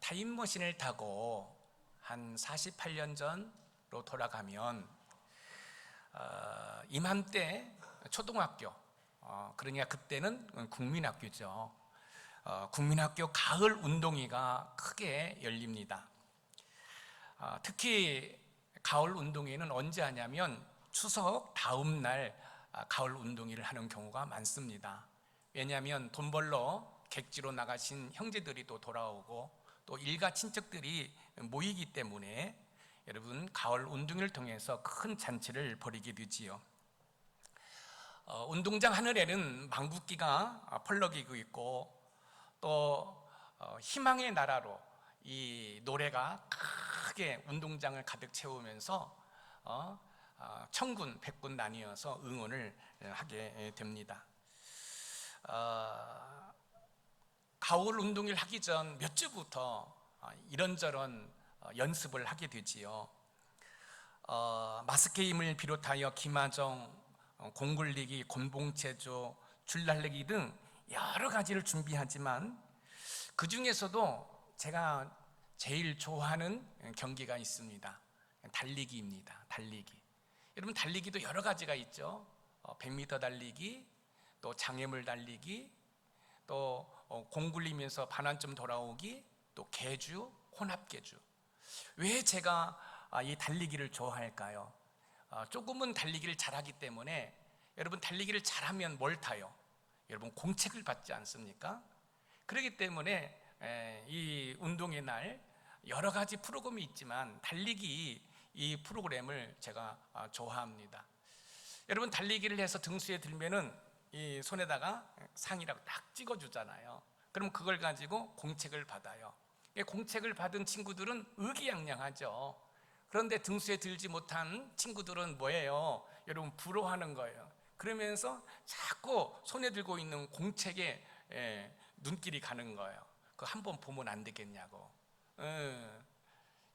타임머신을 타고 한 48년 전으로 돌아가면 이맘때 초등학교, 그러니까 그때는 국민학교죠. 국민학교 가을 운동회가 크게 열립니다. 특히 가을 운동회는 언제 하냐면 추석 다음 날 가을 운동회를 하는 경우가 많습니다. 왜냐하면 돈 벌러 객지로 나가신 형제들이 또 돌아오고 또 일가 친척들이 모이기 때문에 여러분 가을 운동회를 통해서 큰 잔치를 벌이게 되지요. 운동장 하늘에는 망국기가 펄럭이고 있고 또 희망의 나라로 이 노래가 크게 운동장을 가득 채우면서 천군 백군 나뉘어서 응원을 하게 됩니다. 가을 운동회를 하기 전 몇 주부터 이런저런 연습을 하게 되지요. 마스게임을 비롯하여 기마정, 공굴리기, 곤봉체조, 줄날리기 등 여러 가지를 준비하지만 그 중에서도 제가 제일 좋아하는 경기가 있습니다. 달리기입니다. 달리기. 여러분 달리기도 여러 가지가 있죠. 100m 달리기, 또 장애물 달리기, 또 공굴리면서 반환점 돌아오기, 또 계주, 혼합계주. 왜 제가 이 달리기를 좋아할까요? 조금은 달리기를 잘하기 때문에 여러분 달리기를 잘하면 뭘 타요? 여러분 공책을 받지 않습니까? 그렇기 때문에 이 운동의 날 여러 가지 프로그램이 있지만 달리기 이 프로그램을 제가 좋아합니다. 여러분 달리기를 해서 등수에 들면은 이 손에다가 상이라고 딱 찍어주잖아요. 그럼 그걸 가지고 공책을 받아요. 공책을 받은 친구들은 의기양양하죠. 그런데 등수에 들지 못한 친구들은 뭐예요? 여러분 부러워하는 거예요. 그러면서 자꾸 손에 들고 있는 공책에 눈길이 가는 거예요. 그거 한번 보면 안 되겠냐고.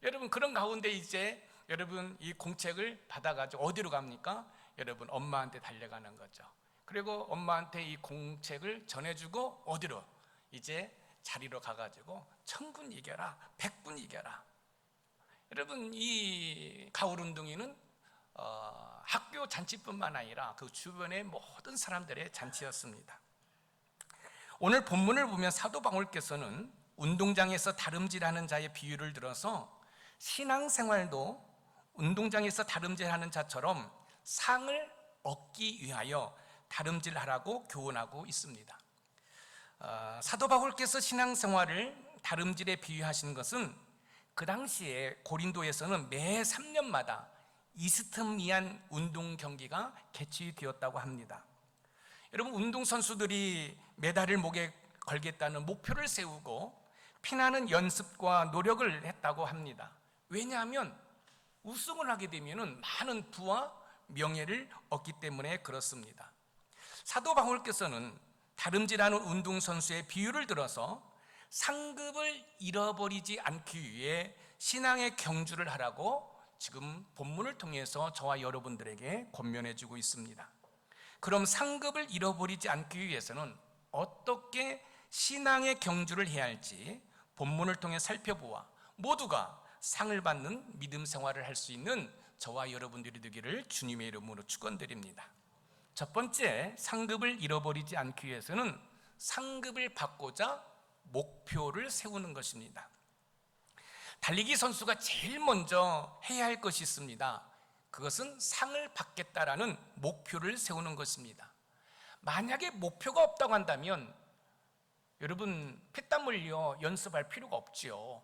여러분 그런 가운데 이제 여러분 이 공책을 받아가지고 어디로 갑니까? 여러분 엄마한테 달려가는 거죠. 그리고 엄마한테 이 공책을 전해주고 어디로? 이제 자리로 가가지고 천군 이겨라, 백군 이겨라. 여러분 이 가을 운동회는 학교 잔치뿐만 아니라 그 주변의 모든 사람들의 잔치였습니다. 오늘 본문을 보면 사도 바울께서는 운동장에서 다름질하는 자의 비유를 들어서 신앙생활도 운동장에서 다름질하는 자처럼 상을 얻기 위하여 다름질하라고 교훈하고 있습니다. 사도 바울께서 신앙생활을 다름질에 비유하신 것은 그 당시에 고린도에서는 매 3년마다 이스트미안 운동 경기가 개최되었다고 합니다. 여러분 운동선수들이 메달을 목에 걸겠다는 목표를 세우고 피나는 연습과 노력을 했다고 합니다. 왜냐하면 우승을 하게 되면 많은 부와 명예를 얻기 때문에 그렇습니다. 사도 바울께서는 다름질하는 운동선수의 비유를 들어서 상급을 잃어버리지 않기 위해 신앙의 경주를 하라고 지금 본문을 통해서 저와 여러분들에게 권면해 주고 있습니다. 그럼 상급을 잃어버리지 않기 위해서는 어떻게 신앙의 경주를 해야 할지 본문을 통해 살펴보아 모두가 상을 받는 믿음 생활을 할 수 있는 저와 여러분들이 되기를 주님의 이름으로 축원드립니다. 첫 번째, 상급을 잃어버리지 않기 위해서는 상급을 받고자 목표를 세우는 것입니다. 달리기 선수가 제일 먼저 해야 할 것이 있습니다. 그것은 상을 받겠다라는 목표를 세우는 것입니다. 만약에 목표가 없다고 한다면 여러분 피땀 흘려 연습할 필요가 없지요.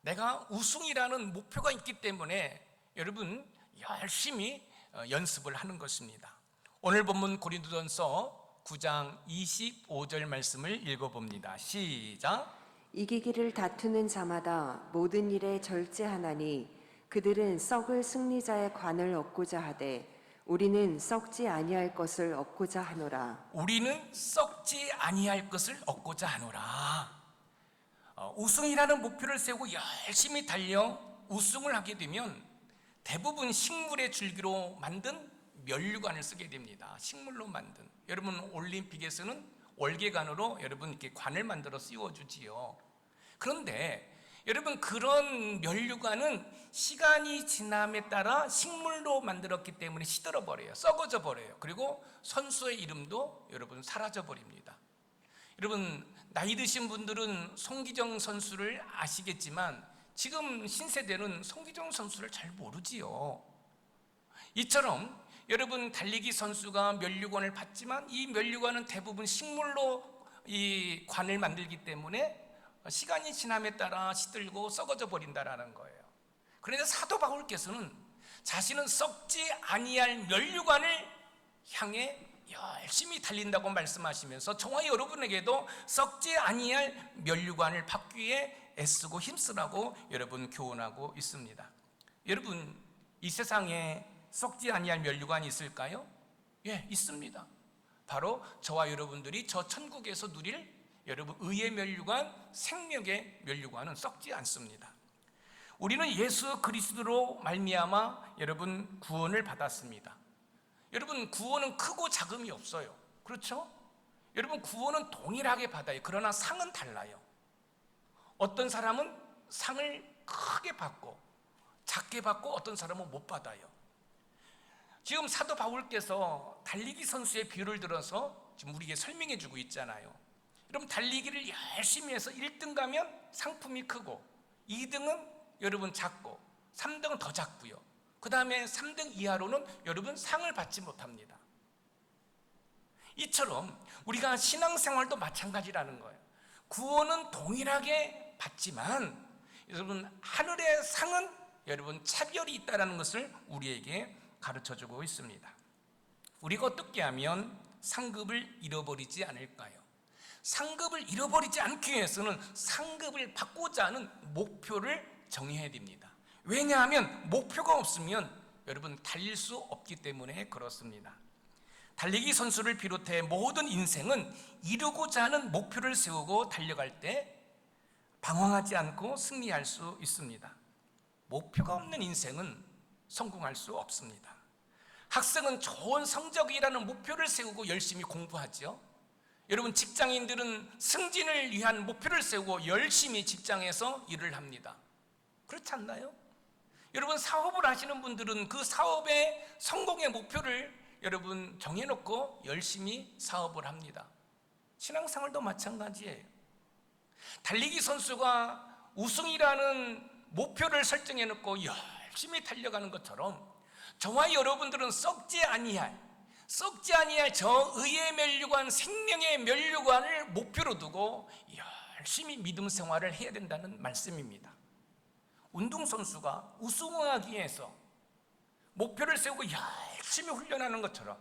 내가 우승이라는 목표가 있기 때문에 여러분 열심히 연습을 하는 것입니다. 오늘 본문 고린도전서 9장 25절 말씀을 읽어봅니다. 시작. 이기기를 다투는 자마다 모든 일에 절제하나니 그들은 썩을 승리자의 관을 얻고자 하되 우리는 썩지 아니할 것을 얻고자 하노라. 우리는 썩지 아니할 것을 얻고자 하노라. 우승이라는 목표를 세우고 열심히 달려 우승을 하게 되면 대부분 식물의 줄기로 만든 면류관을 쓰게 됩니다. 식물로 만든. 여러분 올림픽에서는 월계관으로 여러분 이렇게 관을 만들어 씌워주지요. 그런데 여러분, 그런 면류관은 시간이 지남에 따라 식물로 만들었기 때문에 시들어 버려요. 썩어져 버려요. 그리고 선수의 이름도 여러분 사라져 버립니다. 여러분, 나이 드신 분들은 송기정 선수를 아시겠지만 지금 신세대는 송기정 선수를 잘 모르지요. 이처럼 여러분, 달리기 선수가 면류관을 받지만 이 면류관은 대부분 식물로 이 관을 만들기 때문에 시간이 지남에 따라 시들고 썩어져 버린다라는 거예요. 그런데 사도 바울께서는 자신은 썩지 아니할 면류관을 향해 열심히 달린다고 말씀하시면서 저와 여러분에게도 썩지 아니할 면류관을 받기 위해 애쓰고 힘쓰라고 여러분 교훈하고 있습니다. 여러분, 이 세상에 썩지 아니할 면류관이 있을까요? 예, 있습니다. 바로 저와 여러분들이 저 천국에서 누릴 여러분 의의 면류관, 생명의 면류관은 썩지 않습니다. 우리는 예수 그리스도로 말미암아 여러분 구원을 받았습니다. 여러분, 구원은 크고 작음이 없어요. 그렇죠? 여러분, 구원은 동일하게 받아요. 그러나 상은 달라요. 어떤 사람은 상을 크게 받고 작게 받고 어떤 사람은 못 받아요. 지금 사도 바울께서 달리기 선수의 비유를 들어서 지금 우리에게 설명해 주고 있잖아요. 여러분, 달리기를 열심히 해서 1등 가면 상품이 크고 2등은 여러분 작고 3등은 더 작고요. 그 다음에 3등 이하로는 여러분 상을 받지 못합니다. 이처럼 우리가 신앙생활도 마찬가지라는 거예요. 구원은 동일하게 받지만 여러분, 하늘의 상은 여러분 차별이 있다는 것을 우리에게 가르쳐주고 있습니다. 우리가 어떻게 하면 상급을 잃어버리지 않을까요? 상급을 잃어버리지 않기 위해서는 상급을 받고자 하는 목표를 정해야 됩니다. 왜냐하면 목표가 없으면 여러분 달릴 수 없기 때문에 그렇습니다. 달리기 선수를 비롯해 모든 인생은 이루고자 하는 목표를 세우고 달려갈 때 방황하지 않고 승리할 수 있습니다. 목표가 없는 인생은 성공할 수 없습니다. 학생은 좋은 성적이라는 목표를 세우고 열심히 공부하죠. 여러분, 직장인들은 승진을 위한 목표를 세우고 열심히 직장에서 일을 합니다. 그렇지 않나요? 여러분, 사업을 하시는 분들은 그 사업의 성공의 목표를 여러분 정해놓고 열심히 사업을 합니다. 신앙생활도 마찬가지예요. 달리기 선수가 우승이라는 목표를 설정해놓고 열심히 달려가는 것처럼 저와 여러분들은 썩지 아니할 저 의의 면류관, 생명의 면류관을 목표로 두고 열심히 믿음 생활을 해야 된다는 말씀입니다. 운동선수가 우승하기 위해서 목표를 세우고 열심히 훈련하는 것처럼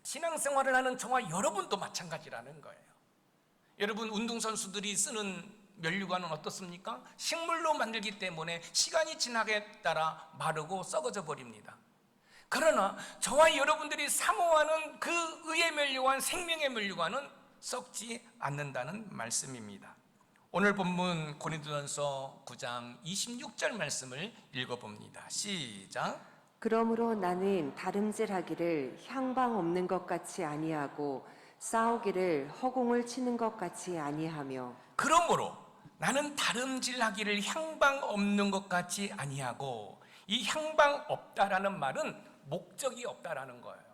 신앙생활을 하는 저와 여러분도 마찬가지라는 거예요. 여러분, 운동선수들이 쓰는 면류관은 어떻습니까? 식물로 만들기 때문에 시간이 지나게 따라 마르고 썩어져 버립니다. 그러나 저와 여러분들이 사모하는 그 의의 면류관, 생명의 면류관은 썩지 않는다는 말씀입니다. 오늘 본문 고린도전서 9장 26절 말씀을 읽어봅니다. 시작. 그러므로 나는 다름질하기를 향방 없는 것 같이 아니하고 싸우기를 허공을 치는 것 같이 아니하며 그러므로 나는 다름질하기를 향방 없는 것 같이 아니하고, 이 향방 없다라는 말은 목적이 없다라는 거예요.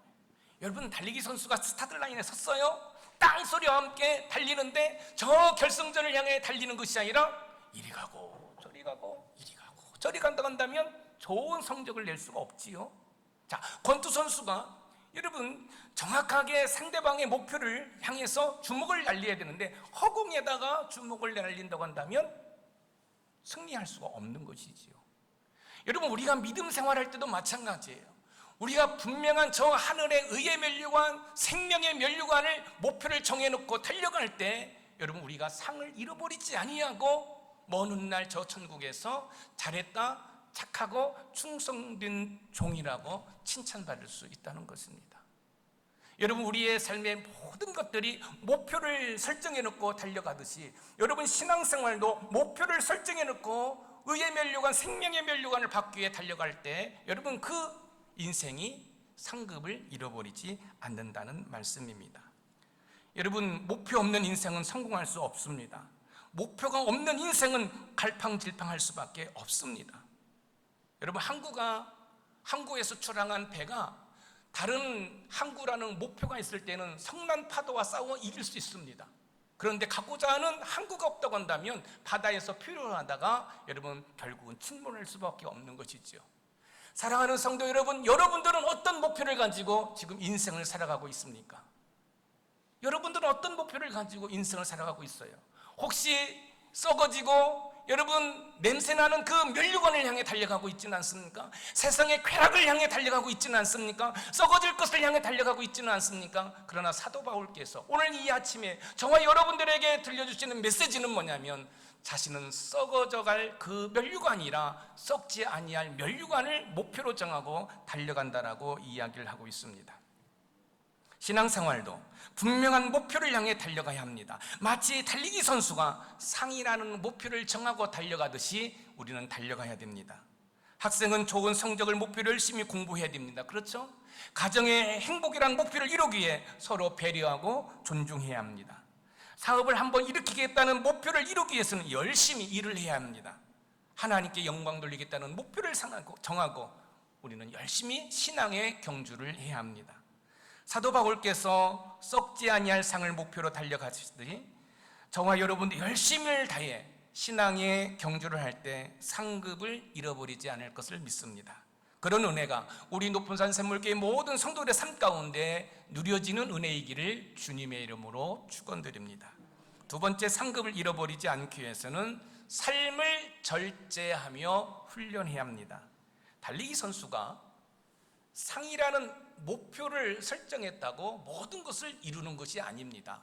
여러분, 달리기 선수가 스타트 라인에 섰어요. 땅소리와 함께 달리는데 저 결승전을 향해 달리는 것이 아니라 이리 가고 저리 가고 이리 가고 저리 간다고 한다면 좋은 성적을 낼 수가 없지요. 자, 권투 선수가 여러분 정확하게 상대방의 목표를 향해서 주먹을 날려야 되는데 허공에다가 주먹을 날린다고 한다면 승리할 수가 없는 것이지요. 여러분, 우리가 믿음 생활할 때도 마찬가지예요. 우리가 분명한 저 하늘의 의의 면류관, 생명의 면류관을 목표를 정해놓고 달려갈 때 여러분, 우리가 상을 잃어버리지 아니하고 먼 훗날 저 천국에서 잘했다, 착하고 충성된 종이라고 칭찬받을 수 있다는 것입니다. 여러분, 우리의 삶의 모든 것들이 목표를 설정해놓고 달려가듯이 여러분 신앙생활도 목표를 설정해놓고 의의 면류관, 생명의 면류관을 받기 위해 달려갈 때 여러분 그 인생이 상급을 잃어버리지 않는다는 말씀입니다. 여러분, 목표 없는 인생은 성공할 수 없습니다. 목표가 없는 인생은 갈팡질팡할 수밖에 없습니다. 여러분, 항구에서 출항한 배가 다른 항구라는 목표가 있을 때는 성난 파도와 싸워 이길 수 있습니다. 그런데 가고자 하는 항구가 없다고 한다면 바다에서 표류하다가 여러분 결국은 침몰할 수밖에 없는 것이지요. 사랑하는 성도 여러분, 여러분들은 어떤 목표를 가지고 지금 인생을 살아가고 있습니까? 여러분들은 어떤 목표를 가지고 인생을 살아가고 있어요? 혹시 썩어지고 여러분 냄새나는 그 면류관을 향해 달려가고 있지는 않습니까? 세상의 쾌락을 향해 달려가고 있지는 않습니까? 썩어질 것을 향해 달려가고 있지는 않습니까? 그러나 사도 바울께서 오늘 이 아침에 저와 여러분들에게 들려주시는 메시지는 뭐냐면, 자신은 썩어져갈 그 면류관이라 썩지 아니할 면류관을 목표로 정하고 달려간다라고 이야기를 하고 있습니다. 신앙생활도 분명한 목표를 향해 달려가야 합니다. 마치 달리기 선수가 상이라는 목표를 정하고 달려가듯이 우리는 달려가야 됩니다. 학생은 좋은 성적을 목표로 열심히 공부해야 됩니다. 그렇죠? 가정의 행복이라는 목표를 이루기 위해 서로 배려하고 존중해야 합니다. 사업을 한번 일으키겠다는 목표를 이루기 위해서는 열심히 일을 해야 합니다. 하나님께 영광 돌리겠다는 목표를 정하고 우리는 열심히 신앙의 경주를 해야 합니다. 사도 바울께서 썩지 아니할 상을 목표로 달려가시더니 저와 여러분도 열심을 다해 신앙의 경주를 할 때 상급을 잃어버리지 않을 것을 믿습니다. 그런 은혜가 우리 높은산 샘물교회 모든 성도들의 삶 가운데 누려지는 은혜이기를 주님의 이름으로 축원드립니다. 두 번째, 상급을 잃어버리지 않기 위해서는 삶을 절제하며 훈련해야 합니다. 달리기 선수가 상이라는 목표를 설정했다고 모든 것을 이루는 것이 아닙니다.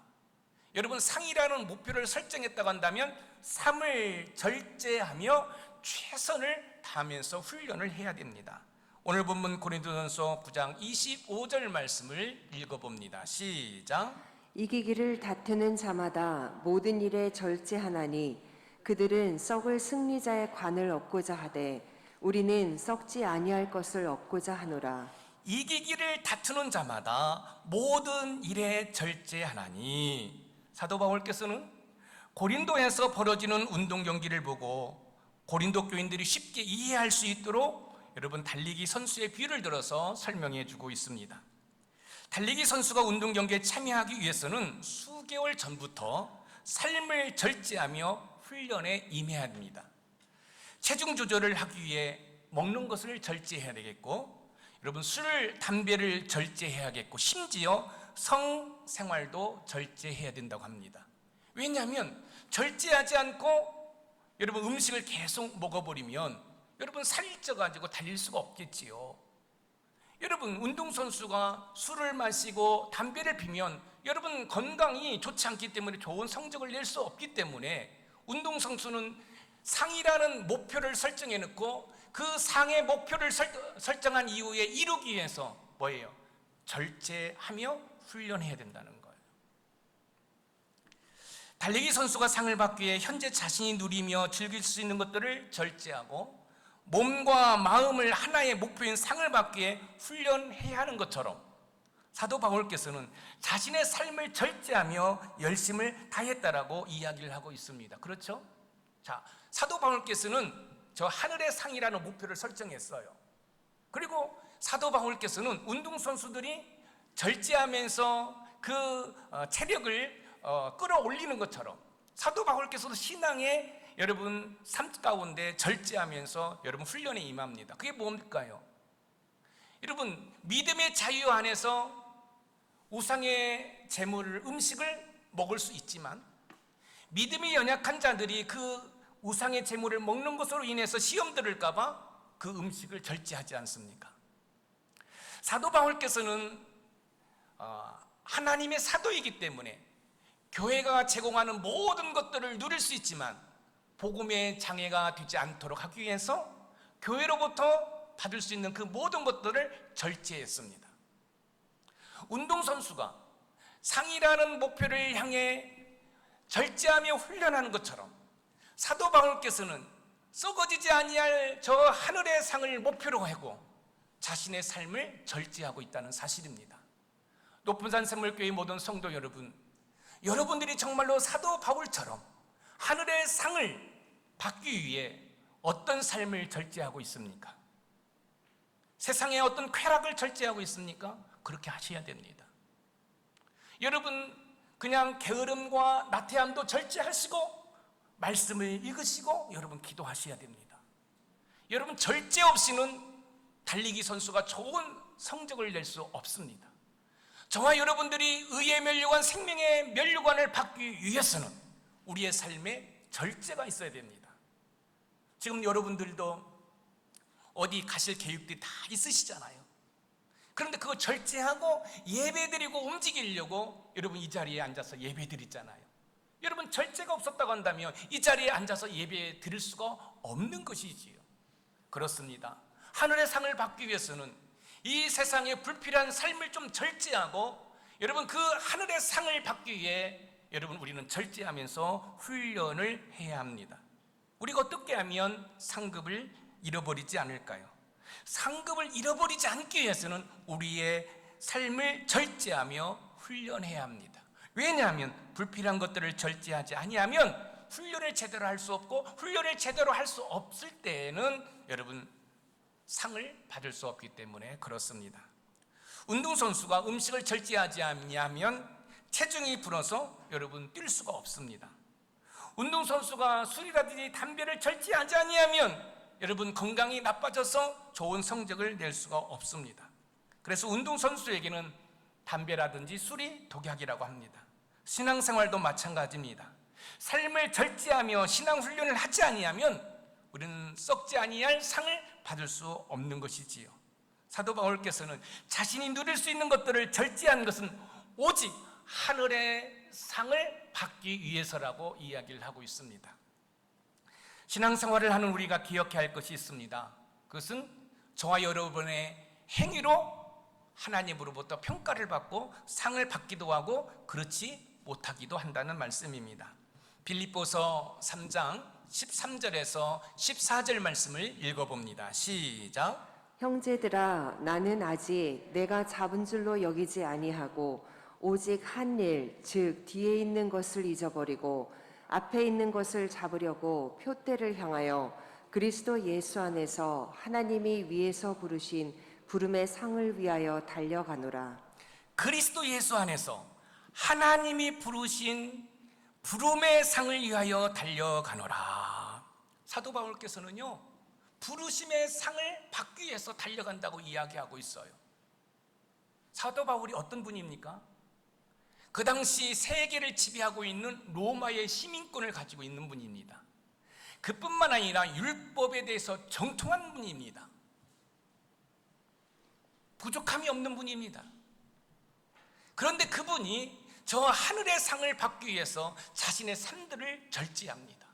여러분, 상이라는 목표를 설정했다고 한다면 삶을 절제하며 최선을 다하면서 훈련을 해야 됩니다. 오늘 본문 고린도전서 9장 25절 말씀을 읽어봅니다. 시작. 이기기를 다투는 자마다 모든 일에 절제하나니 그들은 썩을 승리자의 관을 얻고자 하되 우리는 썩지 아니할 것을 얻고자 하노라. 이기기를 다투는 자마다 모든 일에 절제하나니, 사도 바울께서는 고린도에서 벌어지는 운동 경기를 보고 고린도 교인들이 쉽게 이해할 수 있도록 여러분 달리기 선수의 비유를 들어서 설명해 주고 있습니다. 달리기 선수가 운동 경기에 참여하기 위해서는 수개월 전부터 삶을 절제하며 훈련에 임해야 합니다. 체중 조절을 하기 위해 먹는 것을 절제해야 되겠고, 여러분 술, 담배를 절제해야겠고, 심지어 성생활도 절제해야 된다고 합니다. 왜냐하면 절제하지 않고 여러분 음식을 계속 먹어버리면 여러분 살이 쪄가지고 달릴 수가 없겠지요. 여러분 운동선수가 술을 마시고 담배를 피면 여러분 건강이 좋지 않기 때문에 좋은 성적을 낼 수 없기 때문에 운동선수는 상이라는 목표를 설정해 놓고 그 상의 목표를 설정한 이후에 이루기 위해서 뭐예요? 절제하며 훈련해야 된다는 거예요. 달리기 선수가 상을 받기 위해 현재 자신이 누리며 즐길 수 있는 것들을 절제하고 몸과 마음을 하나의 목표인 상을 받기 위해 훈련해야 하는 것처럼 사도 바울께서는 자신의 삶을 절제하며 열심을 다했다라고 이야기를 하고 있습니다. 그렇죠? 자, 사도 바울께서는 저 하늘의 상이라는 목표를 설정했어요. 그리고 사도 바울께서는 운동선수들이 절제하면서 그 체력을 끌어올리는 것처럼 사도 바울께서도 신앙의 여러분 삶 가운데 절제하면서 여러분 훈련에 임합니다. 그게 뭘까요? 여러분 믿음의 자유 안에서 우상의 재물을 음식을 먹을 수 있지만 믿음이 연약한 자들이 그 우상의 재물을 먹는 것으로 인해서 시험 들을까 봐 그 음식을 절제하지 않습니까? 사도 바울께서는 하나님의 사도이기 때문에 교회가 제공하는 모든 것들을 누릴 수 있지만 복음의 장애가 되지 않도록 하기 위해서 교회로부터 받을 수 있는 그 모든 것들을 절제했습니다. 운동선수가 상이라는 목표를 향해 절제하며 훈련하는 것처럼 사도 바울께서는 썩어지지 아니할 저 하늘의 상을 목표로 하고 자신의 삶을 절제하고 있다는 사실입니다. 높은산 샘물교회 모든 성도 여러분, 여러분들이 정말로 사도 바울처럼 하늘의 상을 받기 위해 어떤 삶을 절제하고 있습니까? 세상의 어떤 쾌락을 절제하고 있습니까? 그렇게 하셔야 됩니다. 여러분, 그냥 게으름과 나태함도 절제하시고 말씀을 읽으시고 여러분 기도하셔야 됩니다. 여러분, 절제 없이는 달리기 선수가 좋은 성적을 낼 수 없습니다. 저와 여러분들이 의의 면류관, 생명의 면류관을 받기 위해서는 우리의 삶에 절제가 있어야 됩니다. 지금 여러분들도 어디 가실 계획들이 다 있으시잖아요. 그런데 그거 절제하고 예배드리고 움직이려고 여러분 이 자리에 앉아서 예배드리잖아요. 여러분, 절제가 없었다고 한다면 이 자리에 앉아서 예배 드릴 수가 없는 것이지요. 그렇습니다. 하늘의 상을 받기 위해서는 이 세상에 불필요한 삶을 좀 절제하고 여러분 그 하늘의 상을 받기 위해 여러분 우리는 절제하면서 훈련을 해야 합니다. 우리가 어떻게 하면 상급을 잃어버리지 않을까요? 상급을 잃어버리지 않기 위해서는 우리의 삶을 절제하며 훈련해야 합니다. 왜냐하면 불필요한 것들을 절제하지 아니하면 훈련을 제대로 할 수 없고, 훈련을 제대로 할 수 없을 때에는 여러분 상을 받을 수 없기 때문에 그렇습니다. 운동선수가 음식을 절제하지 않으면 체중이 불어서 여러분 뛸 수가 없습니다. 운동선수가 술이라든지 담배를 절제하지 아니하면 여러분 건강이 나빠져서 좋은 성적을 낼 수가 없습니다. 그래서 운동선수에게는 담배라든지 술이 독약이라고 합니다. 신앙생활도 마찬가지입니다. 삶을 절제하며 신앙훈련을 하지 아니하면 우리는 썩지 아니할 상을 받을 수 없는 것이지요. 사도 바울께서는 자신이 누릴 수 있는 것들을 절제한 것은 오직 하늘의 상을 받기 위해서라고 이야기를 하고 있습니다. 신앙생활을 하는 우리가 기억해야 할 것이 있습니다. 그것은 저와 여러분의 행위로 하나님으로부터 평가를 받고 상을 받기도 하고 그렇지 못하기도 한다는 말씀입니다. 빌립보서 3장 13절에서 14절 말씀을 읽어봅니다. 시작. 형제들아, 나는 아직 내가 잡은 줄로 여기지 아니하고 오직 한 일, 즉 뒤에 있는 것을 잊어버리고 앞에 있는 것을 잡으려고 표대를 향하여 그리스도 예수 안에서 하나님이 위에서 부르신 부름의 상을 위하여 달려가노라. 그리스도 예수 안에서 하나님이 부르신 부름의 상을 위하여 달려가노라. 사도 바울께서는요, 부르심의 상을 받기 위해서 달려간다고 이야기하고 있어요. 사도 바울이 어떤 분입니까? 그 당시 세계를 지배하고 있는 로마의 시민권을 가지고 있는 분입니다. 그뿐만 아니라 율법에 대해서 정통한 분입니다. 부족함이 없는 분입니다. 그런데 그분이 저 하늘의 상을 받기 위해서 자신의 삶들을 절제합니다.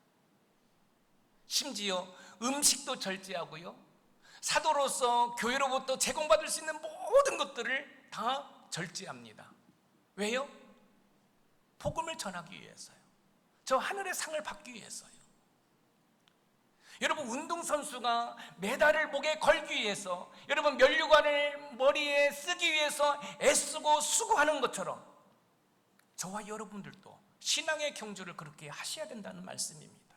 심지어 음식도 절제하고요, 사도로서 교회로부터 제공받을 수 있는 모든 것들을 다 절제합니다. 왜요? 복음을 전하기 위해서요. 저 하늘의 상을 받기 위해서요. 여러분, 운동선수가 메달을 목에 걸기 위해서, 여러분 면류관을 머리에 쓰기 위해서 애쓰고 수고하는 것처럼 저와 여러분들도 신앙의 경주를 그렇게 하셔야 된다는 말씀입니다.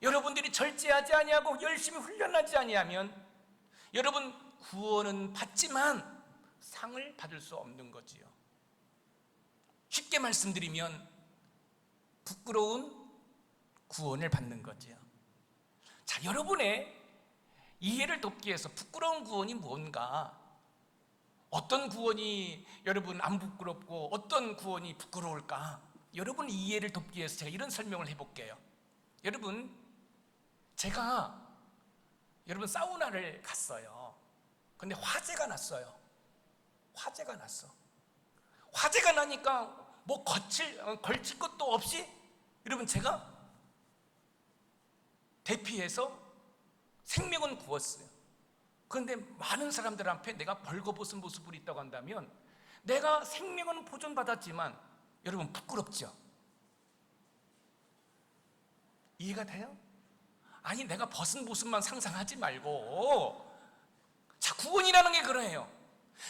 여러분들이 절제하지 아니하고 열심히 훈련하지 아니하면 여러분 구원은 받지만 상을 받을 수 없는 거지요. 쉽게 말씀드리면 부끄러운 구원을 받는 거지요. 자, 여러분의 이해를 돕기 위해서 부끄러운 구원이 뭔가, 어떤 구원이 여러분 안 부끄럽고 어떤 구원이 부끄러울까, 여러분 이해를 돕기 위해서 제가 이런 설명을 해볼게요. 제가 여러분 사우나를 갔어요. 근데 화재가 났어요. 화재가 나니까 뭐 걸칠 것도 없이 여러분 제가 대피해서 생명은 구웠어요. 그런데 많은 사람들 앞에 내가 벌거벗은 모습으로 있다고 한다면 내가 생명은 보존받았지만 여러분 부끄럽죠? 이해가 돼요? 아니, 내가 벗은 모습만 상상하지 말고, 자, 구원이라는 게 그래요.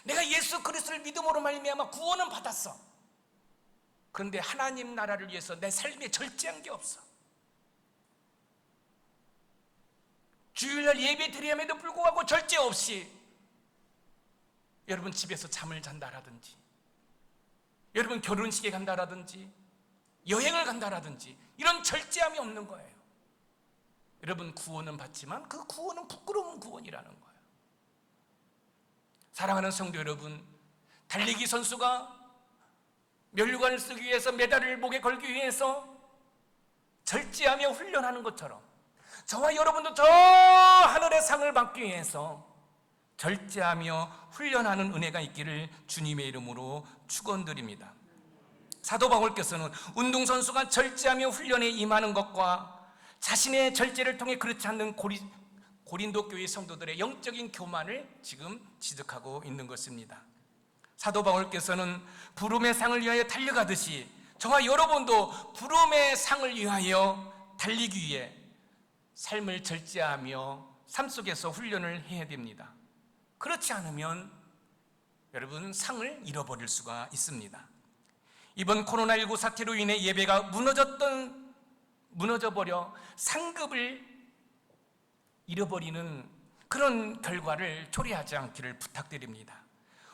내가 예수 그리스도를 믿음으로 말미암아 구원은 받았어. 그런데 하나님 나라를 위해서 내 삶에 절제한 게 없어. 주일날 예배 드림에도 불구하고 절제 없이 여러분 집에서 잠을 잔다라든지, 여러분 결혼식에 간다라든지, 여행을 간다라든지, 이런 절제함이 없는 거예요. 여러분 구원은 받지만 그 구원은 부끄러운 구원이라는 거예요. 사랑하는 성도 여러분, 달리기 선수가 면류관을 쓰기 위해서, 메달을 목에 걸기 위해서 절제하며 훈련하는 것처럼 저와 여러분도 저 하늘의 상을 받기 위해서 절제하며 훈련하는 은혜가 있기를 주님의 이름으로 축원드립니다. 사도 바울께서는 운동선수가 절제하며 훈련에 임하는 것과 자신의 절제를 통해 그렇지 않는 고린도 교회 성도들의 영적인 교만을 지금 지적하고 있는 것입니다. 사도 바울께서는 부름의 상을 위하여 달려가듯이 저와 여러분도 부름의 상을 위하여 달리기 위해 삶을 절제하며 삶 속에서 훈련을 해야 됩니다. 그렇지 않으면 여러분 상을 잃어버릴 수가 있습니다. 이번 코로나19 사태로 인해 예배가 무너져버려 상급을 잃어버리는 그런 결과를 초래하지 않기를 부탁드립니다.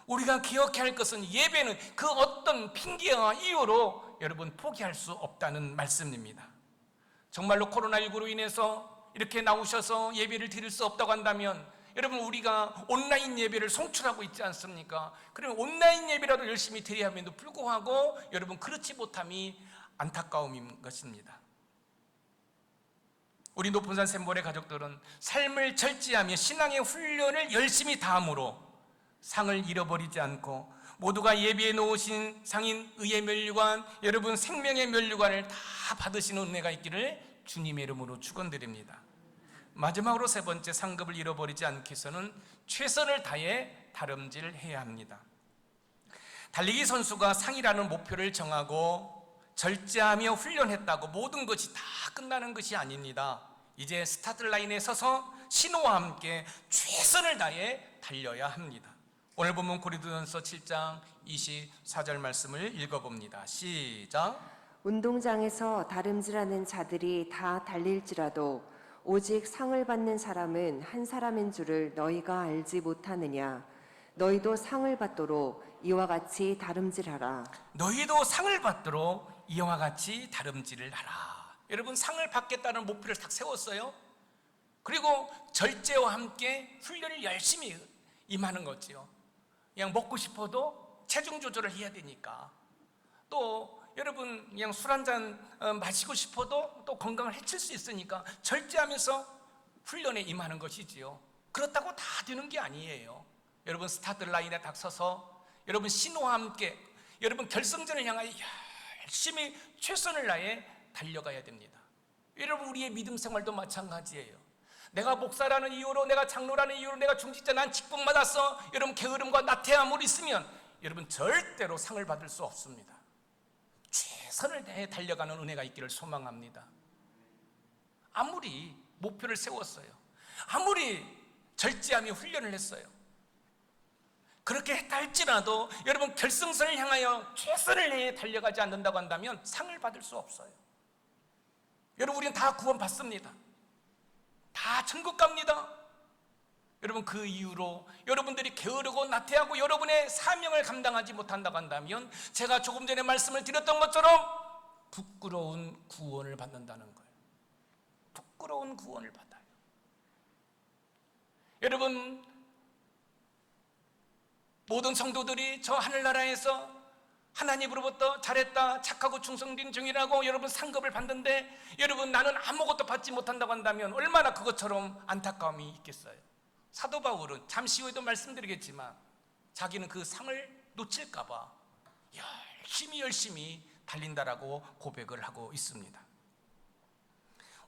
우리가 기억해야 할 것은 예배는 그 어떤 핑계와 이유로 여러분 포기할 수 없다는 말씀입니다. 정말로 코로나19로 인해서 이렇게 나오셔서 예배를 드릴 수 없다고 한다면 여러분 우리가 온라인 예배를 송출하고 있지 않습니까? 그러면 온라인 예배라도 열심히 드려야 함에도 불구하고 여러분 그렇지 못함이 안타까움인 것입니다. 우리 높은산 샘볼의 가족들은 삶을 절제하며 신앙의 훈련을 열심히 다함으로 상을 잃어버리지 않고 모두가 예비해 놓으신 상인 의의 면류관, 여러분 생명의 면류관을 다 받으시는 은혜가 있기를 주님의 이름으로 축원드립니다. 마지막으로 세 번째, 상급을 잃어버리지 않기 위해서는 최선을 다해 다름질해야 합니다. 달리기 선수가 상이라는 목표를 정하고 절제하며 훈련했다고 모든 것이 다 끝나는 것이 아닙니다. 이제 스타트 라인에 서서 신호와 함께 최선을 다해 달려야 합니다. 오늘 본문 고린도전서 7장 24절 말씀을 읽어봅니다. 시작. 운동장에서 다름질하는 자들이 다 달릴지라도 오직 상을 받는 사람은 한 사람인 줄을 너희가 알지 못하느냐. 너희도 상을 받도록 이와 같이 다름질하라. 너희도 상을 받도록 이와 같이 다름질을 하라. 여러분 상을 받겠다는 목표를 딱 세웠어요. 그리고 절제와 함께 훈련을 열심히 임하는 거지요. 그냥 먹고 싶어도 체중 조절을 해야 되니까, 또 여러분 그냥 술 한잔 마시고 싶어도 또 건강을 해칠 수 있으니까 절제하면서 훈련에 임하는 것이지요. 그렇다고 다 되는 게 아니에요. 여러분 스타트 라인에 딱 서서 여러분 신호와 함께 여러분 결승전을 향하여 열심히 최선을 다해 달려가야 됩니다. 여러분 우리의 믿음 생활도 마찬가지예요. 내가 목사라는 이유로, 내가 장로라는 이유로, 내가 중직자, 난 직분 받았어, 여러분 게으름과 나태함을 있으면 여러분 절대로 상을 받을 수 없습니다. 최선을 다해 달려가는 은혜가 있기를 소망합니다. 아무리 목표를 세웠어요, 아무리 절제하며 훈련을 했어요, 그렇게 했다 할지라도 여러분 결승선을 향하여 최선을 다해 달려가지 않는다고 한다면 상을 받을 수 없어요. 여러분 우리는 다 구원 받습니다. 다 천국 갑니다. 여러분 그 이유로 여러분들이 게으르고 나태하고 여러분의 사명을 감당하지 못한다고 한다면 제가 조금 전에 말씀을 드렸던 것처럼 부끄러운 구원을 받는다는 거예요. 부끄러운 구원을 받아요. 여러분 모든 성도들이 저 하늘나라에서 하나님으로부터 잘했다, 착하고 충성된 종이라고 여러분 상급을 받는데 여러분 나는 아무것도 받지 못한다고 한다면 얼마나 그것처럼 안타까움이 있겠어요. 사도 바울은 잠시 후에도 말씀드리겠지만 자기는 그 상을 놓칠까 봐 열심히 달린다라고 고백을 하고 있습니다.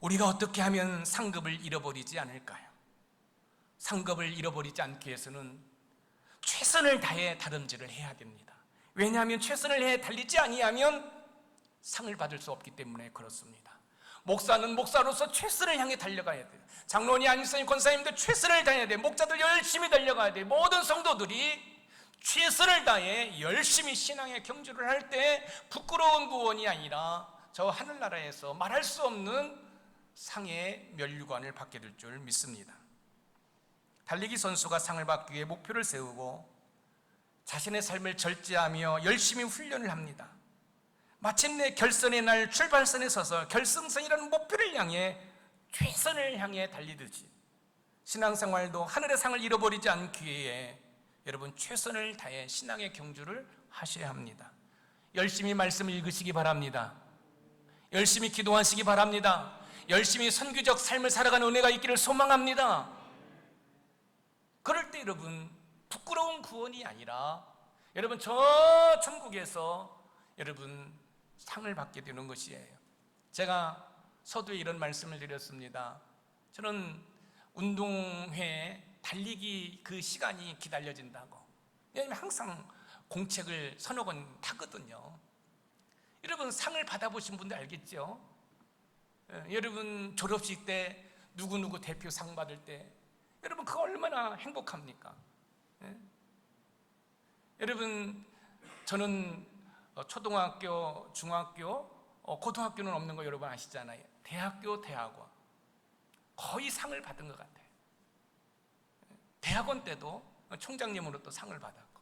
우리가 어떻게 하면 상급을 잃어버리지 않을까요? 상급을 잃어버리지 않기 위해서는 최선을 다해 다름질을 해야 됩니다. 왜냐하면 최선을 다해 달리지 아니하면 상을 받을 수 없기 때문에 그렇습니다. 목사는 목사로서 최선을 향해 달려가야 돼요. 장로니 안식사님 권사님들 최선을 다해야 돼요. 목자들 열심히 달려가야 돼요. 모든 성도들이 최선을 다해 열심히 신앙의 경주를 할 때 부끄러운 구원이 아니라 저 하늘나라에서 말할 수 없는 상의 면류관을 받게 될 줄 믿습니다. 달리기 선수가 상을 받기 위해 목표를 세우고 자신의 삶을 절제하며 열심히 훈련을 합니다. 마침내 결선의 날 출발선에 서서 결승선이라는 목표를 향해 최선을 향해 달리듯이 신앙생활도 하늘의 상을 잃어버리지 않기 위해 여러분 최선을 다해 신앙의 경주를 하셔야 합니다. 열심히 말씀을 읽으시기 바랍니다. 열심히 기도하시기 바랍니다. 열심히 선교적 삶을 살아가는 은혜가 있기를 소망합니다. 그럴 때 여러분 부끄러운 구원이 아니라 여러분 저 천국에서 여러분 상을 받게 되는 것이에요. 제가 서두에 이런 말씀을 드렸습니다. 저는 운동회 달리기 그 시간이 기다려진다고. 왜냐하면 항상 공책을 서너 권 타거든요. 여러분 상을 받아보신 분들 알겠죠? 여러분 졸업식 때 누구누구 대표 상 받을 때 여러분 그거 얼마나 행복합니까? 여러분 저는 초등학교, 중학교, 고등학교는 없는 거 여러분 아시잖아요. 대학교, 대학원 거의 상을 받은 것 같아요. 대학원 때도 총장님으로 또 상을 받았고,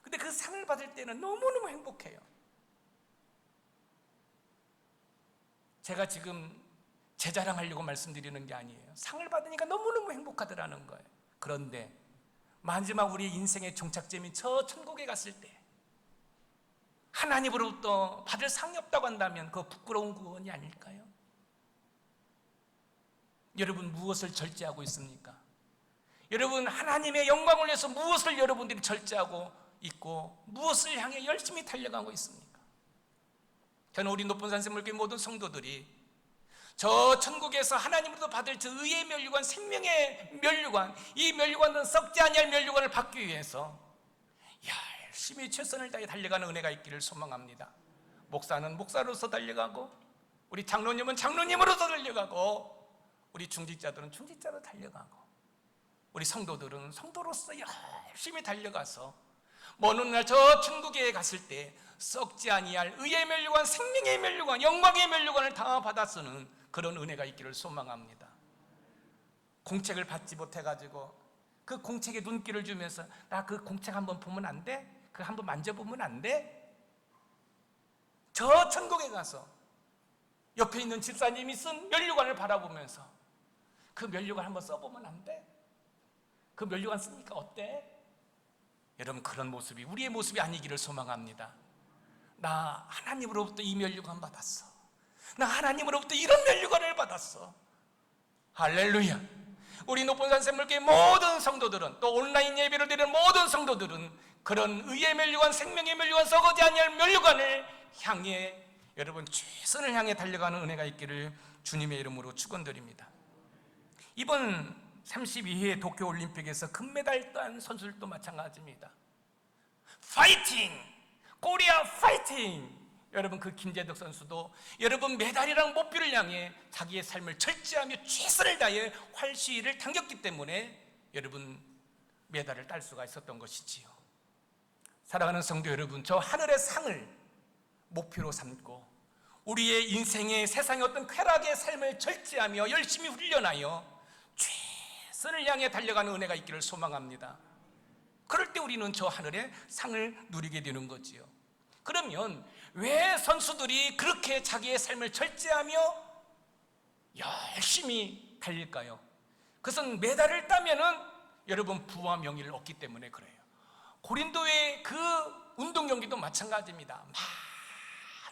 근데 그 상을 받을 때는 너무너무 행복해요. 제가 지금 제 자랑하려고 말씀드리는 게 아니에요. 상을 받으니까 너무너무 행복하더라는 거예요. 그런데 마지막 우리 인생의 종착점인 저 천국에 갔을 때 하나님으로부터 받을 상이 없다고 한다면 그거 부끄러운 구원이 아닐까요? 여러분 무엇을 절제하고 있습니까? 여러분 하나님의 영광을 위해서 무엇을 여러분들이 절제하고 있고 무엇을 향해 열심히 달려가고 있습니까? 저는 우리 높은 산샘물교회 모든 성도들이 저 천국에서 하나님으로부터 받을 저 의의 면류관, 생명의 면류관, 이 면류관은 썩지 아니할 면류관을 받기 위해서 열심히 최선을 다해 달려가는 은혜가 있기를 소망합니다. 목사는 목사로서 달려가고, 우리 장로님은 장로님으로서 달려가고, 우리 중직자들은 중직자로 달려가고, 우리 성도들은 성도로서 열심히 달려가서 먼 훗날 저 천국에 갔을 때 썩지 아니할 의의 면류관, 생명의 면류관, 영광의 면류관을 다 받아 쓰는 그런 은혜가 있기를 소망합니다. 공책을 받지 못해가지고 그 공책에 눈길을 주면서 나 그 공책 한번 보면 안 돼? 그 한번 만져보면 안 돼? 저 천국에 가서 옆에 있는 집사님이 쓴 면류관을 바라보면서 그 면류관 한번 써보면 안 돼? 그 면류관 쓰니까 어때? 여러분 그런 모습이 우리의 모습이 아니기를 소망합니다. 나 하나님으로부터 이 면류관 받았어. 나 하나님으로부터 이런 면류관을 받았어. 할렐루야. 우리 높은 산샘물교회 모든 성도들은, 또 온라인 예배를 드리는 모든 성도들은 그런 의의 면류관, 생명의 면류관, 썩어지 아니할 면류관을 향해 여러분 최선을 향해 달려가는 은혜가 있기를 주님의 이름으로 축원드립니다. 이번 32회 도쿄올림픽에서 금메달 딴 선수들도 마찬가지입니다. 파이팅! 코리아 파이팅! 여러분 그 김재덕 선수도 여러분 메달이랑 목표를 향해 자기의 삶을 절제하며 최선을 다해 활시위를 당겼기 때문에 여러분 메달을 딸 수가 있었던 것이지요. 사랑하는 성도 여러분, 저 하늘의 상을 목표로 삼고 우리의 인생의 세상의 어떤 쾌락의 삶을 절제하며 열심히 훈련하여 최선을 향해 달려가는 은혜가 있기를 소망합니다. 그럴 때 우리는 저 하늘의 상을 누리게 되는 거지요. 그러면 왜 선수들이 그렇게 자기의 삶을 절제하며 열심히 달릴까요? 그것은 메달을 따면은 여러분 부와 명예를 얻기 때문에 그래요. 고린도의 그 운동 경기도 마찬가지입니다.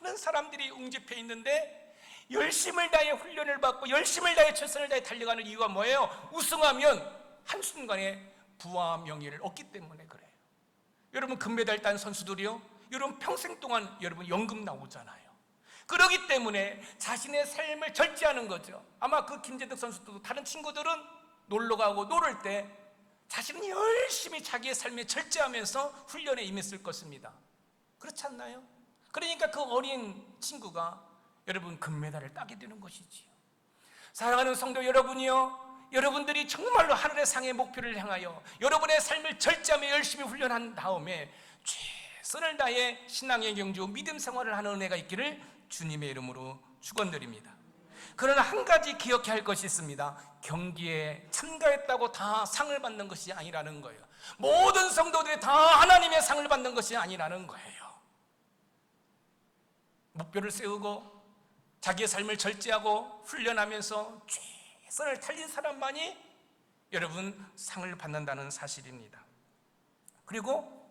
많은 사람들이 응집해 있는데 열심을 다해 훈련을 받고 열심을 다해 최선을 다해 달려가는 이유가 뭐예요? 우승하면 한순간에 부와 명예를 얻기 때문에 그래요. 여러분 금메달 딴 선수들이요, 여러분 평생 동안 여러분 연금 나오잖아요. 그러기 때문에 자신의 삶을 절제하는 거죠. 아마 그 김재덕 선수도 다른 친구들은 놀러 가고 놀을 때 자신은 열심히 자기의 삶에 절제하면서 훈련에 임했을 것입니다. 그렇지 않나요? 그러니까 그 어린 친구가 여러분 금메달을 따게 되는 것이지요. 사랑하는 성도 여러분이요, 여러분들이 정말로 하늘의 상의 목표를 향하여 여러분의 삶을 절제하며 열심히 훈련한 다음에 최선을 다해 신앙의 경주, 믿음 생활을 하는 은혜가 있기를 주님의 이름으로 축원드립니다. 그러나 한 가지 기억해야 할 것이 있습니다. 경기에 참가했다고 다 상을 받는 것이 아니라는 거예요. 모든 성도들이 다 하나님의 상을 받는 것이 아니라는 거예요. 목표를 세우고 자기의 삶을 절제하고 훈련하면서 최선을 다린 사람만이 여러분 상을 받는다는 사실입니다. 그리고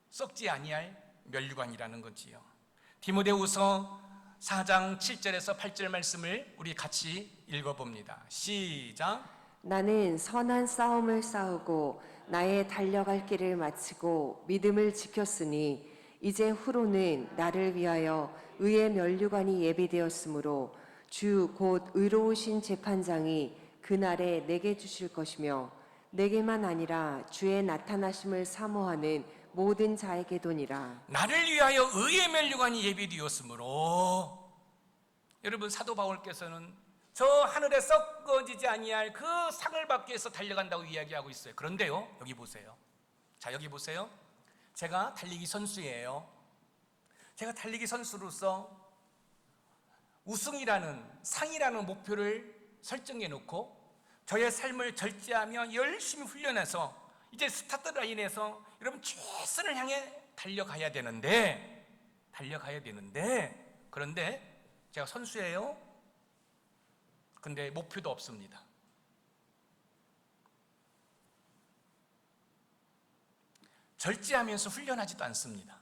썩지 아니할 면류관이라는 거지요. 디모데후서 4장 7절에서 8절 말씀을 우리 같이 읽어봅니다. 시작. 나는 선한 싸움을 싸우고 나의 달려갈 길을 마치고 믿음을 지켰으니 이제 후로는 나를 위하여 의의 면류관이 예비되었으므로 주 곧 의로우신 재판장이 그날에 내게 주실 것이며 내게만 아니라 주의 나타나심을 사모하는 모든 자에게도니라. 나를 위하여 의의 면류관이 예비되었으므로, 여러분 사도 바울께서는 저 하늘에 썩어지지 아니할 그 상을 받기 위해서 달려간다고 이야기하고 있어요. 그런데요, 여기 보세요. 자, 여기 보세요. 제가 달리기 선수예요. 제가 달리기 선수로서 우승이라는, 상이라는 목표를 설정해 놓고 저의 삶을 절제하며 열심히 훈련해서 이제 스타트 라인에서 여러분 최선을 향해 달려가야 되는데 그런데 제가 선수예요. 근데 목표도 없습니다. 절제하면서 훈련하지도 않습니다.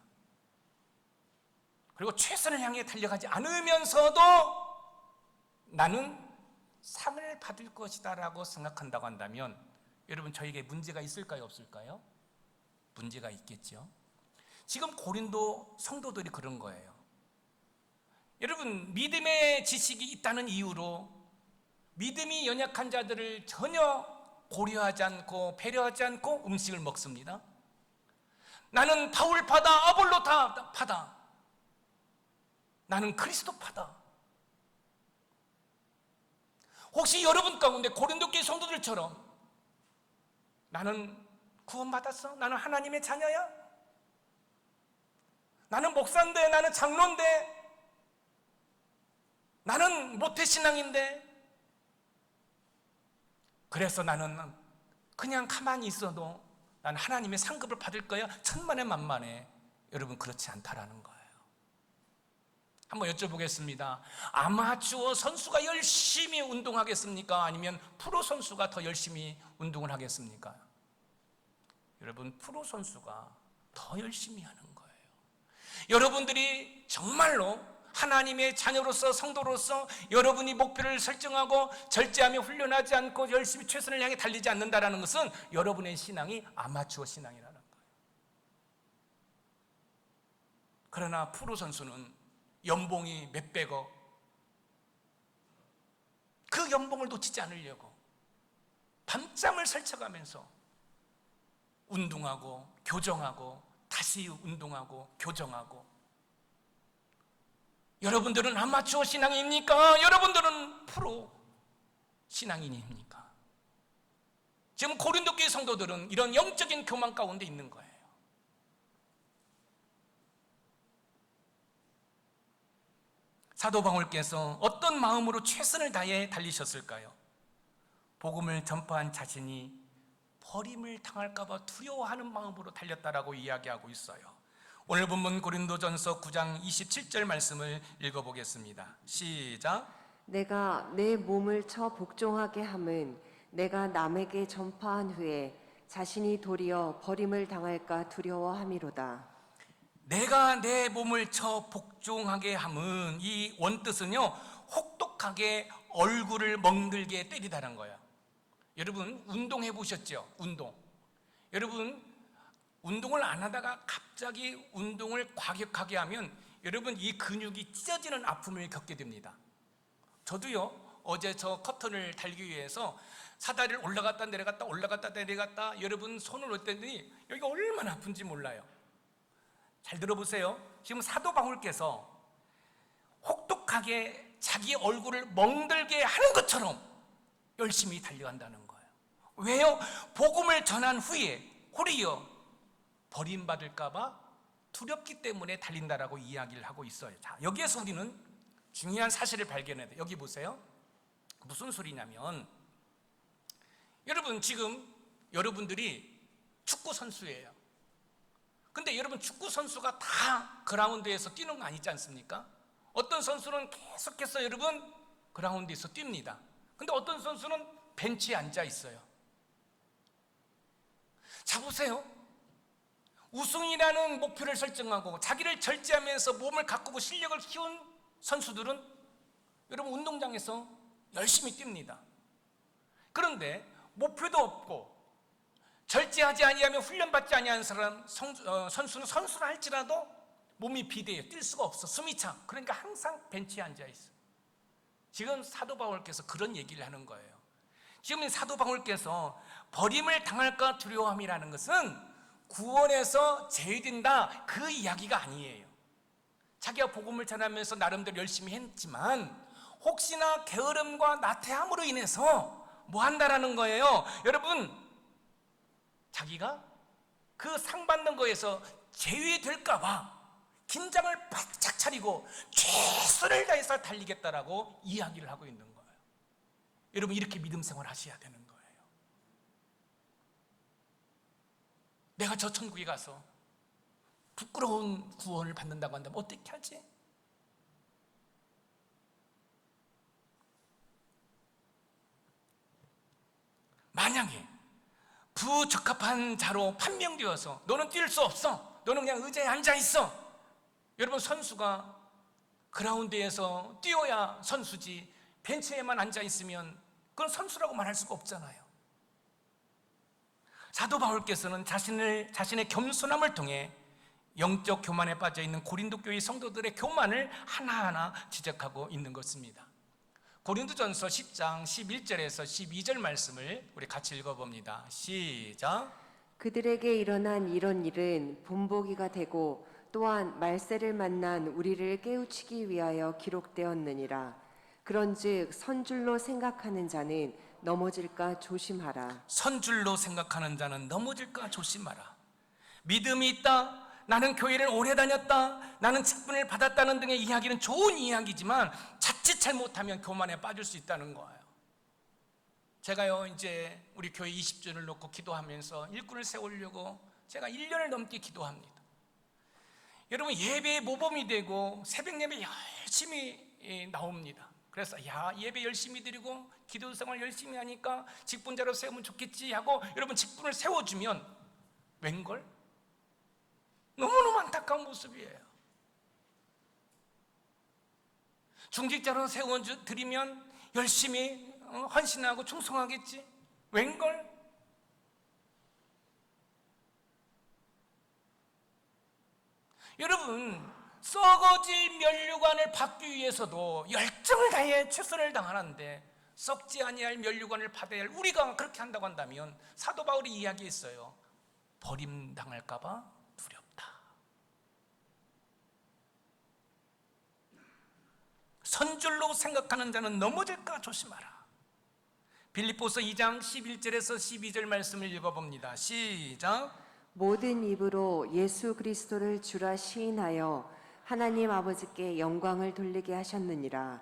그리고 최선을 향해 달려가지 않으면서도 나는 상을 받을 것이다 라고 생각한다고 한다면 여러분 저에게 문제가 있을까요, 없을까요? 문제가 있겠죠. 지금 고린도 성도들이 그런 거예요. 여러분 믿음의 지식이 있다는 이유로 믿음이 연약한 자들을 전혀 고려하지 않고 배려하지 않고 음식을 먹습니다. 나는 바울파다, 아볼로파다, 나는 그리스도파다. 혹시 여러분 가운데 고린도교회 성도들처럼 나는 구원받았어? 나는 하나님의 자녀야? 나는 목사인데, 나는 장로인데, 나는 모태신앙인데, 그래서 나는 그냥 가만히 있어도 난 하나님의 상급을 받을 거야? 천만에 만만에. 여러분 그렇지 않다라는 거예요. 한번 여쭤보겠습니다. 아마추어 선수가 열심히 운동하겠습니까? 아니면 프로 선수가 더 열심히 운동을 하겠습니까? 여러분 프로 선수가 더 열심히 하는 거예요. 여러분들이 정말로 하나님의 자녀로서 성도로서 여러분이 목표를 설정하고 절제하며 훈련하지 않고 열심히 최선을 향해 달리지 않는다는 것은 여러분의 신앙이 아마추어 신앙이라는 거예요. 그러나 프로 선수는 연봉이 몇백억, 그 연봉을 놓치지 않으려고 밤잠을 설쳐가면서 운동하고 교정하고 다시 운동하고 교정하고. 여러분들은 아마추어 신앙입니까? 여러분들은 프로 신앙인입니까? 지금 고린도교회 성도들은 이런 영적인 교만 가운데 있는 거예요. 사도 바울께서 어떤 마음으로 최선을 다해 달리셨을까요? 복음을 전파한 자신이 버림을 당할까 봐 두려워하는 마음으로 달렸다라고 이야기하고 있어요. 오늘 본문 고린도전서 9장 27절 말씀을 읽어보겠습니다. 시작. 내가 내 몸을 쳐 복종하게 함은 내가 남에게 전파한 후에 자신이 도리어 버림을 당할까 두려워함이로다. 내가 내 몸을 쳐 복종하게 함은, 이 원뜻은요 혹독하게 얼굴을 멍들게 때리다는 거야. 여러분 운동해 보셨죠? 운동. 여러분 운동을 안 하다가 갑자기 운동을 과격하게 하면 여러분 이 근육이 찢어지는 아픔을 겪게 됩니다. 저도요 어제 저 커튼을 달기 위해서 사다리를 올라갔다 내려갔다 여러분 손을 올렸더니 여기가 얼마나 아픈지 몰라요. 잘 들어보세요. 지금 사도 바울께서 혹독하게 자기 얼굴을 멍들게 하는 것처럼 열심히 달려간다는 거예요. 왜요? 복음을 전한 후에 홀이여 버림받을까 봐 두렵기 때문에 달린다라고 이야기를 하고 있어요. 자, 여기에서 우리는 중요한 사실을 발견해야 돼요. 여기 보세요. 무슨 소리냐면, 여러분 지금 여러분들이 축구 선수예요. 근데 여러분 축구 선수가 다 그라운드에서 뛰는 거 아니지 않습니까? 어떤 선수는 계속해서 여러분 그라운드에서 뜁니다. 근데 어떤 선수는 벤치에 앉아 있어요. 자, 보세요. 우승이라는 목표를 설정하고 자기를 절제하면서 몸을 가꾸고 실력을 키운 선수들은 여러분 운동장에서 열심히 뜁니다. 그런데 목표도 없고 절제하지 아니하면 훈련받지 아니하는 사람 선수는 선수를 할지라도 몸이 비대해요. 뛸 수가 없어. 숨이 차. 그러니까 항상 벤치에 앉아 있어. 지금 사도 바울께서 그런 얘기를 하는 거예요. 지금 사도 바울께서 버림을 당할까 두려움이라는 것은 구원에서 제외된다 그 이야기가 아니에요. 자기가 복음을 전하면서 나름대로 열심히 했지만 혹시나 게으름과 나태함으로 인해서 뭐 한다라는 거예요. 여러분, 자기가 그 상 받는 거에서 제외될까 봐 긴장을 바짝 차리고 최선을 다해서 달리겠다라고 이야기를 하고 있는 거예요. 여러분, 이렇게 믿음 생활 하셔야 되는 거예요. 내가 저 천국에 가서 부끄러운 구원을 받는다고 한다면 어떻게 하지? 만약에 부적합한 자로 판명되어서 너는 뛸 수 없어, 너는 그냥 의자에 앉아 있어. 여러분, 선수가 그라운드에서 뛰어야 선수지 벤치에만 앉아 있으면 그건 선수라고 말할 수가 없잖아요. 사도 바울께서는 자신의 겸손함을 통해 영적 교만에 빠져 있는 고린도 교회 성도들의 교만을 하나하나 지적하고 있는 것입니다. 고린도전서 10장 11절에서 12절 말씀을 우리 같이 읽어봅니다. 시작. 그들에게 일어난 이런 일은 본보기가 되고 또한 말세를 만난 우리를 깨우치기 위하여 기록되었느니라. 그런즉 선줄로 생각하는 자는 넘어질까 조심하라. 선줄로 생각하는 자는 넘어질까 조심하라. 믿음이 있다, 나는 교회를 오래 다녔다, 나는 직분을 받았다는 등의 이야기는 좋은 이야기지만 자칫 잘못하면 교만에 빠질 수 있다는 거예요. 제가요, 이제 우리 교회 20주를 놓고 기도하면서 일꾼을 세우려고 제가 1년을 넘게 기도합니다. 여러분, 예배에 모범이 되고 새벽 예배 열심히 나옵니다. 그래서 예배 열심히 드리고 기도 생활 열심히 하니까 직분자로 세우면 좋겠지 하고 여러분 직분을 세워주면 웬걸? 너무너무 안타까운 모습이에요. 중직자로 세워드리면 열심히 헌신하고 충성하겠지? 웬걸? 여러분, 썩어질 면류관을 받기 위해서도 열정을 다해 최선을 다하는데 썩지 아니할 면류관을 받아야 할 우리가 그렇게 한다고 한다면 사도 바울이 이야기했어요. 버림당할까 봐 두렵다. 선줄로 생각하는 자는 넘어질까 조심하라. 빌립보서 2장 11절에서 12절 말씀을 읽어봅니다. 시작. 모든 입으로 예수 그리스도를 주라 시인하여 하나님 아버지께 영광을 돌리게 하셨느니라.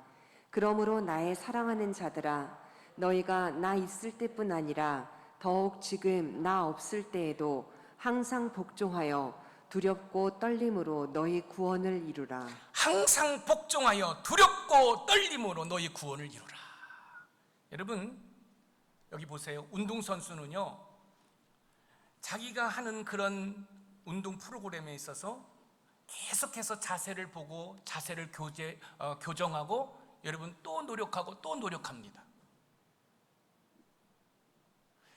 그러므로 나의 사랑하는 자들아, 너희가 나 있을 때뿐 아니라 더욱 지금 나 없을 때에도 항상 복종하여 두렵고 떨림으로 너희 구원을 이루라. 항상 복종하여 두렵고 떨림으로 너희 구원을 이루라. 여러분, 여기 보세요. 운동선수는요, 자기가 하는 그런 운동 프로그램에 있어서 계속해서 자세를 보고 자세를 교정하고 여러분 또 노력하고 또 노력합니다.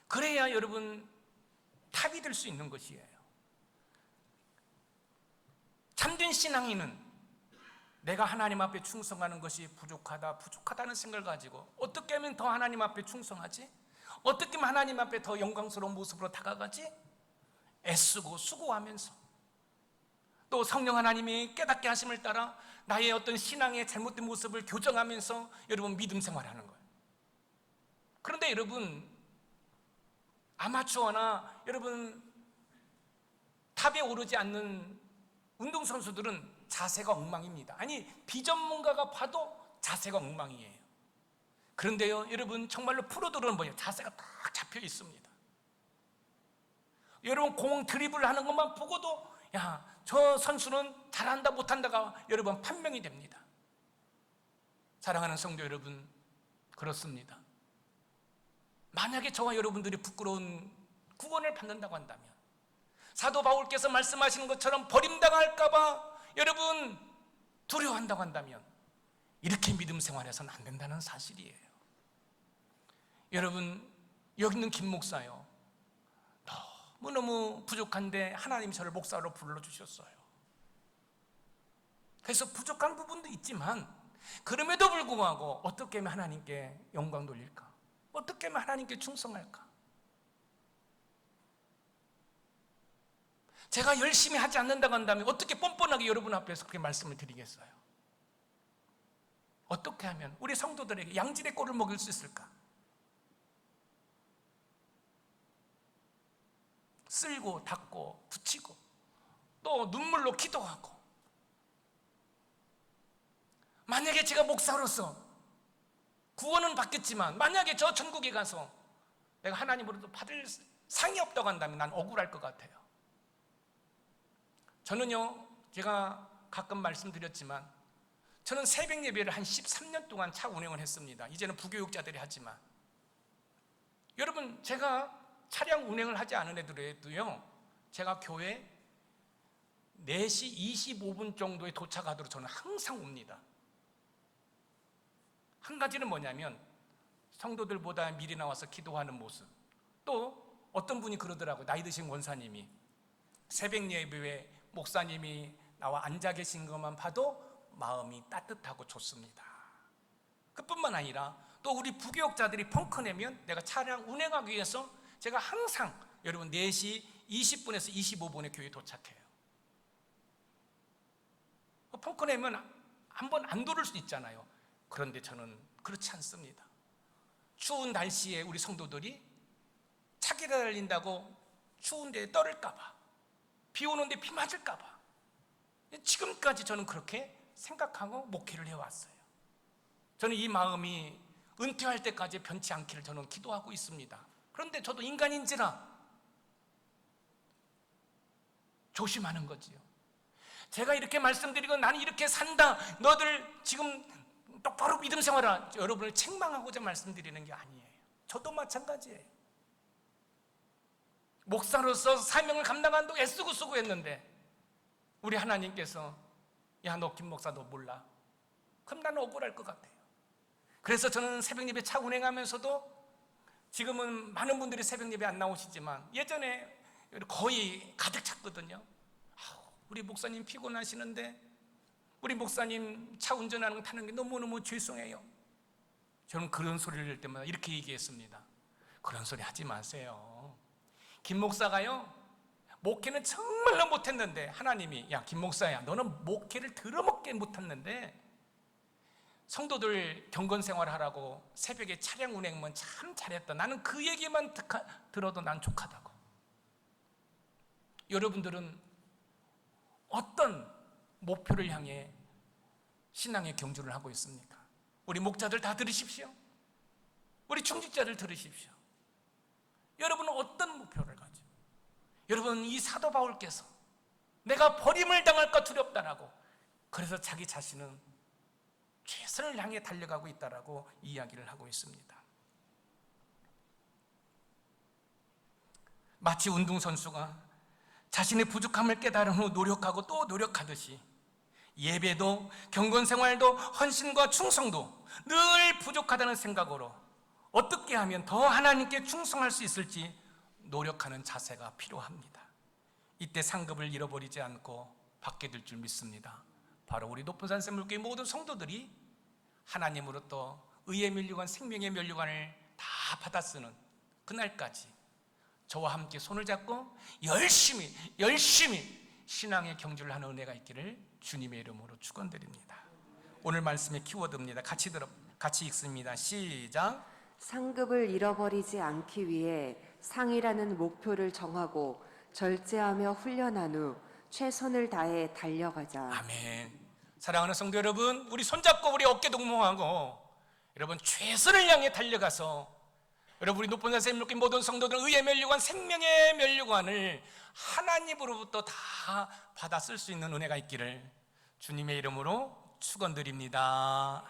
그래야 여러분 탑이 될 수 있는 것이에요. 참된 신앙인은 내가 하나님 앞에 충성하는 것이 부족하다는 생각을 가지고 어떻게 하면 더 하나님 앞에 충성하지? 어떻게 하면 하나님 앞에 더 영광스러운 모습으로 다가가지? 애쓰고 수고하면서 또 성령 하나님이 깨닫게 하심을 따라 나의 어떤 신앙의 잘못된 모습을 교정하면서 여러분 믿음 생활하는 거예요. 그런데 여러분, 아마추어나 여러분 탑에 오르지 않는 운동선수들은 자세가 엉망입니다. 아니, 비전문가가 봐도 자세가 엉망이에요. 그런데요, 여러분, 정말로 프로들은 뭐예요? 자세가 딱 잡혀 있습니다. 여러분, 공 드리블 하는 것만 보고도 야, 저 선수는 잘한다 못한다가 여러분 판명이 됩니다. 사랑하는 성도 여러분, 그렇습니다. 만약에 저와 여러분들이 부끄러운 구원을 받는다고 한다면, 사도 바울께서 말씀하시는 것처럼 버림당할까봐 여러분 두려워한다고 한다면, 이렇게 믿음 생활해서는 안 된다는 사실이에요. 여러분, 여기 있는 김 목사요, 너무너무 부족한데 하나님이 저를 목사로 불러주셨어요. 그래서 부족한 부분도 있지만 그럼에도 불구하고 어떻게 하면 하나님께 영광 돌릴까? 어떻게 하면 하나님께 충성할까? 제가 열심히 하지 않는다고 한다면 어떻게 뻔뻔하게 여러분 앞에서 그렇게 말씀을 드리겠어요? 어떻게 하면 우리 성도들에게 양질의 꼴을 먹일 수 있을까? 쓸고 닦고 붙이고 또 눈물로 기도하고, 만약에 제가 목사로서 구원은 받겠지만 만약에 저 천국에 가서 내가 하나님으로부터 받을 상이 없다고 한다면 난 억울할 것 같아요. 저는요, 제가 가끔 말씀드렸지만 저는 새벽 예배를 한 13년 동안 차 운행을 했습니다. 이제는 부교육자들이 하지만, 여러분, 제가 차량 운행을 하지 않은 애들에도요, 제가 교회 4시 25분 정도에 도착하도록 저는 항상 옵니다. 한 가지는 뭐냐면 성도들보다 미리 나와서 기도하는 모습. 또 어떤 분이 그러더라고요. 나이 드신 원사님이 새벽 예배에 목사님이 나와 앉아 계신 것만 봐도 마음이 따뜻하고 좋습니다. 그뿐만 아니라 또 우리 부교육자들이 펑크 내면 내가 차량 운행하기 위해서 제가 항상 여러분 4시 20분에서 25분에 교회에 도착해요. 펑크 내면 한번 안 돌을 수 있잖아요. 그런데 저는 그렇지 않습니다. 추운 날씨에 우리 성도들이 차 기다린다고 추운데 떨을까봐, 비 오는데 비 맞을까봐, 지금까지 저는 그렇게 생각하고 목회를 해왔어요. 저는 이 마음이 은퇴할 때까지 변치 않기를 저는 기도하고 있습니다. 그런데 저도 인간인지라 조심하는 거지요. 제가 이렇게 말씀드리고 나는 이렇게 산다, 너들 지금 똑바로 믿음 생활하라, 여러분을 책망하고자 말씀드리는 게 아니에요. 저도 마찬가지예요. 목사로서 사명을 감당한다고 애쓰고 수고했는데 우리 하나님께서 야, 너 김 목사 너 몰라, 그럼 나는 억울할 것 같아요. 그래서 저는 새벽 예배 차 운행하면서도, 지금은 많은 분들이 새벽 예배 안 나오시지만 예전에 거의 가득 찼거든요. 우리 목사님 피곤하시는데 우리 목사님 차 운전하는 거 타는 게 너무너무 죄송해요. 저는 그런 소리를 할 때마다 이렇게 얘기했습니다. 그런 소리 하지 마세요. 김 목사가요, 목회는 정말로 못했는데 하나님이 야, 김 목사야, 너는 목회를 들어먹게 못했는데 성도들 경건 생활하라고 새벽에 차량 운행만 참 잘했다. 나는 그 얘기만 들어도 난 족하다고. 여러분들은 어떤 목표를 향해 신앙의 경주를 하고 있습니까? 우리 목자들 다 들으십시오. 우리 중직자들 들으십시오. 여러분은 어떤 목표를 가지고, 여러분, 이 사도 바울께서 내가 버림을 당할까 두렵다라고, 그래서 자기 자신은 최선을 향해 달려가고 있다라고 이야기를 하고 있습니다. 마치 운동선수가 자신의 부족함을 깨달은 후 노력하고 또 노력하듯이 예배도 경건생활도 헌신과 충성도 늘 부족하다는 생각으로 어떻게 하면 더 하나님께 충성할 수 있을지 노력하는 자세가 필요합니다. 이때 상급을 잃어버리지 않고 받게 될 줄 믿습니다. 바로 우리 높은 산 샘물교회 모든 성도들이 하나님으로부터 의의 면류관, 생명의 면류관을 다 받아 쓰는 그날까지 저와 함께 손을 잡고 열심히 신앙의 경주를 하는 은혜가 있기를 주님의 이름으로 축원드립니다. 오늘 말씀의 키워드입니다. 같이 읽습니다. 시작. 상급을 잃어버리지 않기 위해 상이라는 목표를 정하고 절제하며 훈련한 후 최선을 다해 달려가자. 아멘. 사랑하는 성도 여러분, 우리 손잡고 우리 어깨 동무하고 여러분 최선을 향해 달려가서 여러분 우리 높은 자세 믿는 모든 성도들 의의 면류관 생명의 면류관을 하나님으로부터 다 받아 쓸 수 있는 은혜가 있기를 주님의 이름으로 축원드립니다.